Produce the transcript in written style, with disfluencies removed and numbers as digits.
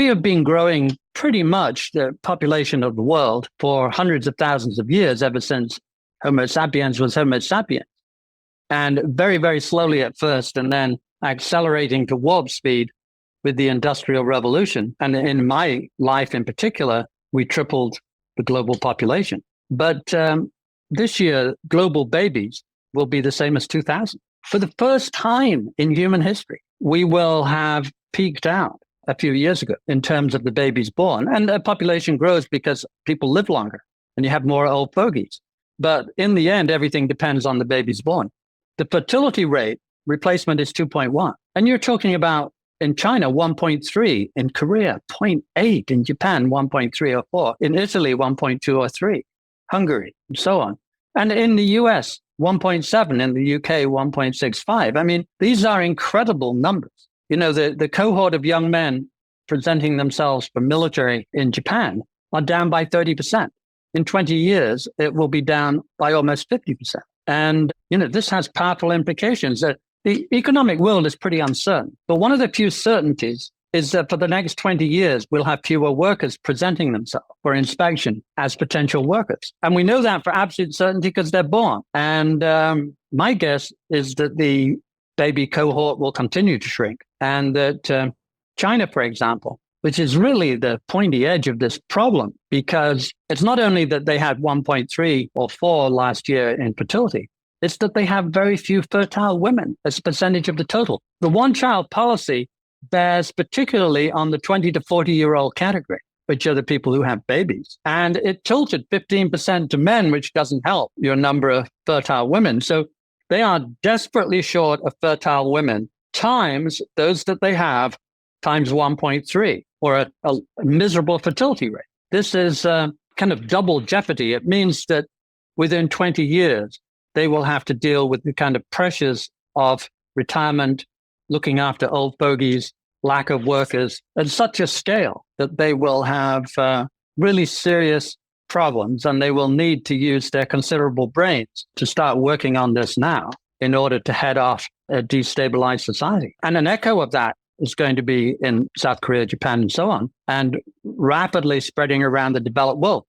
We have been growing pretty much the population of the world for hundreds of thousands of years, ever since Homo sapiens was Homo sapiens. And very, very slowly at first, and then accelerating to warp speed with the Industrial Revolution. And in my life in particular, we tripled the global population. But this year, global babies will be the same as 2000. For the first time in human history, we will have peaked out a few years ago in terms of the babies born. And the population grows because people live longer and you have more old fogies. But in the end, everything depends on the babies born. The fertility rate replacement is 2.1. And you're talking about in China, 1.3, in Korea, 0.8, in Japan, 1.3 or 4, in Italy, 1.2 or 3, Hungary, and so on. And in the US, 1.7, in the UK, 1.65. I mean, these are incredible numbers. You know, the cohort of young men presenting themselves for military in Japan are down by 30%. In 20 years, it will be down by almost 50%. And, you know, this has powerful implications. The economic world is pretty uncertain. But one of the few certainties is that for the next 20 years, we'll have fewer workers presenting themselves for inspection as potential workers. And we know that for absolute certainty because they're born. And my guess is that the baby cohort will continue to shrink. And that China, for example, which is really the pointy edge of this problem, because it's not only that they had 1.3 or 4 last year in fertility, it's that they have very few fertile women as a percentage of the total. The one-child policy bears particularly on the 20 to 40-year-old category, which are the people who have babies. And it tilted 15% to men, which doesn't help your number of fertile women. So they are desperately short of fertile women times those that they have times 1.3, or a miserable fertility rate. This is kind of double jeopardy. It means that within 20 years, they will have to deal with the kind of pressures of retirement, looking after old fogies, lack of workers, at such a scale that they will have really serious problems, and they will need to use their considerable brains to start working on this now in order to head off a destabilized society. And an echo of that is going to be in South Korea, Japan, and so on, and rapidly spreading around the developed world.